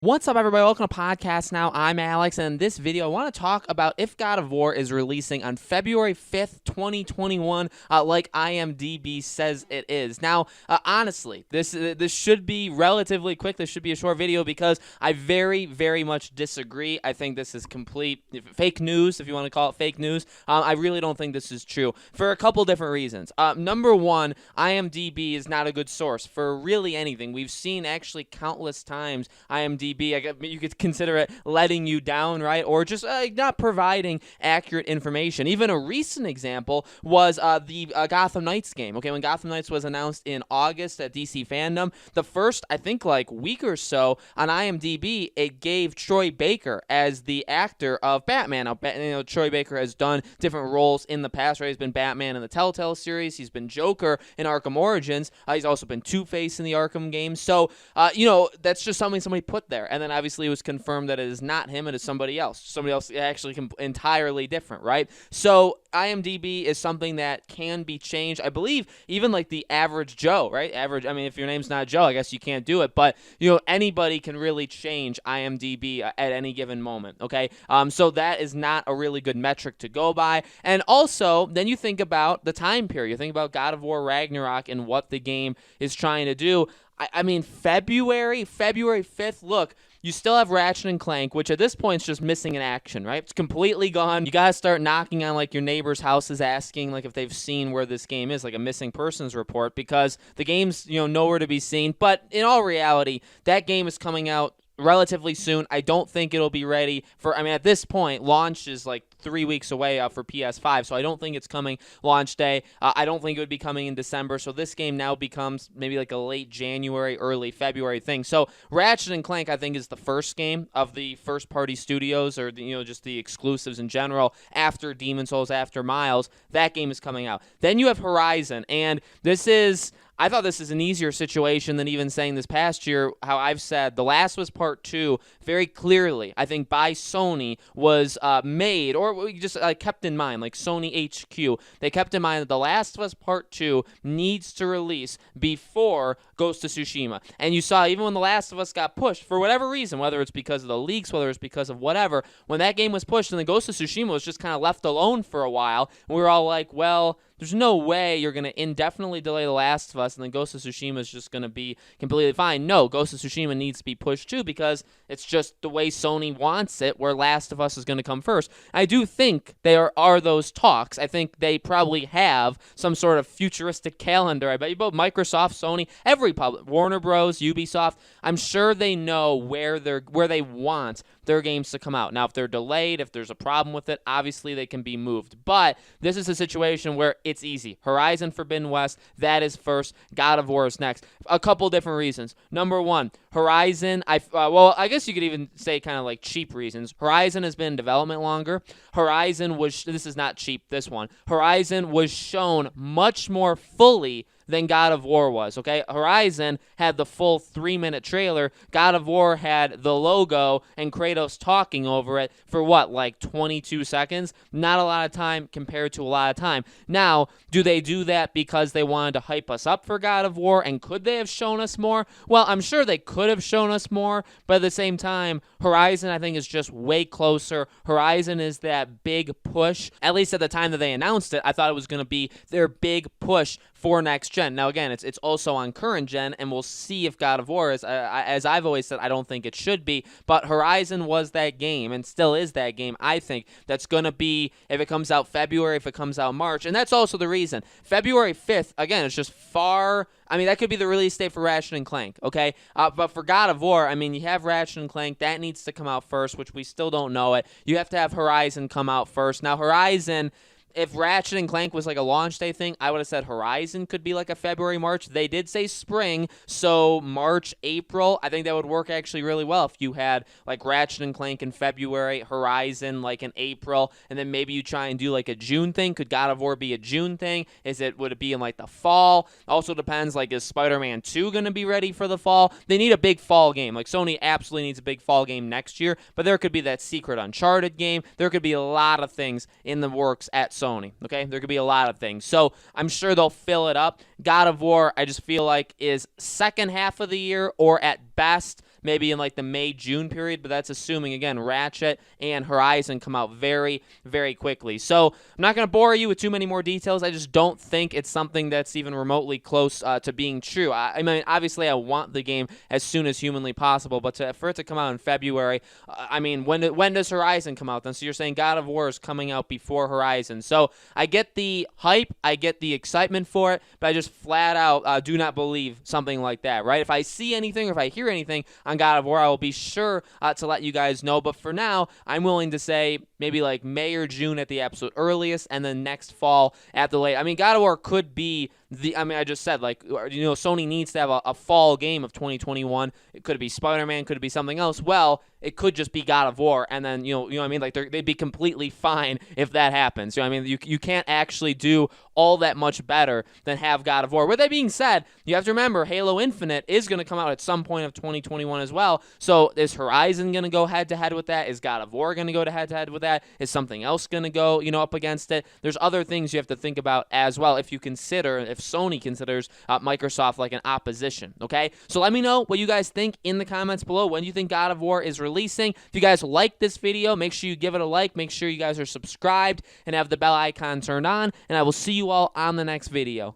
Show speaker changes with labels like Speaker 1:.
Speaker 1: What's up, everybody? Welcome to Podcast Now. I'm Alex, and in this video, I want to talk about if God of War is releasing on February 5th, 2021, like IMDB says it is. Now, honestly, this should be relatively quick. This should be a short video because I very, very much disagree. I think this is complete fake news, if you want to call it fake news. I really don't think this is true for a couple different reasons. Number one, IMDB is not a good source for really anything. We've seen actually countless times IMDB, you could consider it letting you down, right? Or just not providing accurate information. Even a recent example was the Gotham Knights game. Okay, when Gotham Knights was announced in August at DC Fandom, the first, I think, week or so on IMDb, it gave Troy Baker as the actor of Batman. Now, Troy Baker has done different roles in the past, right? He's been Batman in the Telltale series. He's been Joker in Arkham Origins. He's also been Two-Face in the Arkham games. So, that's just something somebody put there. And then obviously it was confirmed that it is not him, it is somebody else. Somebody else actually entirely different, right? So IMDb is something that can be changed. I believe even the average Joe, right? If your name's not Joe, I guess you can't do it. But, anybody can really change IMDb at any given moment, okay? So that is not a really good metric to go by. And also, then you think about the time period. You think about God of War Ragnarok and what the game is trying to do. February 5th, look, you still have Ratchet & Clank, which at this point is just missing in action, right? It's completely gone. You got to start knocking on, your neighbor's houses asking, if they've seen where this game is, a missing persons report, because the game's, nowhere to be seen. But in all reality, that game is coming out relatively soon. I don't think it'll be ready for, at this point, launch is 3 weeks away for PS5, so I don't think it's coming launch day. I don't think it would be coming in December, so this game now becomes maybe a late January, early February thing. So Ratchet & Clank, I think, is the first game of the first-party studios, or just the exclusives in general, after Demon's Souls, after Miles. That game is coming out. Then you have Horizon, and I thought this is an easier situation than even saying this past year, how I've said The Last of Us Part 2 very clearly, I think, by Sony was made, or just kept in mind, Sony HQ. They kept in mind that The Last of Us Part 2 needs to release before Ghost of Tsushima. And you saw, even when The Last of Us got pushed, for whatever reason, whether it's because of the leaks, whether it's because of whatever, when that game was pushed and then Ghost of Tsushima was just kind of left alone for a while, we were all like, well, there's no way you're going to indefinitely delay The Last of Us and then Ghost of Tsushima is just going to be completely fine. No, Ghost of Tsushima needs to be pushed too, because it's just the way Sony wants it, where Last of Us is going to come first. I do think there are those talks. I think they probably have some sort of futuristic calendar. I bet you both Microsoft, Sony, every Warner Bros., Ubisoft, I'm sure they know where they want their games to come out. Now, if they're delayed, if there's a problem with it, obviously they can be moved. But this is a situation where it's easy. Horizon Forbidden West, that is first. God of War is next. A couple different reasons. Number one, Horizon, I guess you could even say kind of cheap reasons. Horizon has been in development longer. This is not cheap, this one. Horizon was shown much more fully than God of War was, okay? Horizon had the full 3-minute trailer. God of War had the logo and Kratos talking over it for 22 seconds? Not a lot of time compared to a lot of time. Now, do they do that because they wanted to hype us up for God of War, and could they have shown us more? Well, I'm sure they could have shown us more, but at the same time, Horizon, I think, is just way closer. Horizon is that big push. At least at the time that they announced it, I thought it was going to be their big push for next gen. Now, again, it's also on current gen, and we'll see if God of War is, as I've always said, I don't think it should be, but Horizon was that game, and still is that game, I think, that's going to be, if it comes out February, if it comes out March, and that's also the reason. February 5th, again, it's just far, that could be the release date for Ratchet & Clank, okay? But for God of War, you have Ratchet & Clank, that needs to come out first, which we still don't know it. You have to have Horizon come out first. Now, Horizon, if Ratchet & Clank was a launch day thing, I would have said Horizon could be a February, March. They did say spring, so March, April, I think that would work actually really well if you had Ratchet & Clank in February, Horizon in April, and then maybe you try and do a June thing. Could God of War be a June thing? Would it be in the fall? Also depends, is Spider-Man 2 going to be ready for the fall? They need a big fall game. Sony absolutely needs a big fall game next year, but there could be that secret Uncharted game. There could be a lot of things in the works at Sony, okay? There could be a lot of things. So I'm sure they'll fill it up. God of War, I just feel is second half of the year, or at best maybe in like the May-June period, but that's assuming, again, Ratchet and Horizon come out very, very quickly. So I'm not going to bore you with too many more details. I just don't think it's something that's even remotely close to being true. I mean, obviously, I want the game as soon as humanly possible, but for it to come out in February, I mean, when does Horizon come out then? So you're saying God of War is coming out before Horizon. So I get the hype, I get the excitement for it, but I just flat out do not believe something like that, right? If I see anything or if I hear anything on God of War, I will be sure to let you guys know. But for now, I'm willing to say maybe like May or June at the absolute earliest, and then next fall at the late. I mean, God of War could be I just said, like, Sony needs to have a fall game of 2021. It could be Spider-Man, could be something else. Well, it could just be God of War, and then, you know what I mean? Like, they'd be completely fine if that happens. You know what I mean? You can't actually do all that much better than have God of War. With that being said, you have to remember, Halo Infinite is going to come out at some point of 2021 as well. So is Horizon going to go head-to-head with that? Is God of War going to go head-to-head with that? Is something else going to go, up against it? There's other things you have to think about as well if Sony considers Microsoft like an opposition, okay? So let me know what you guys think in the comments below. When do you think God of War is releasing? If you guys like this video, make sure you give it a like. Make sure you guys are subscribed and have the bell icon turned on, and I will see you all on the next video.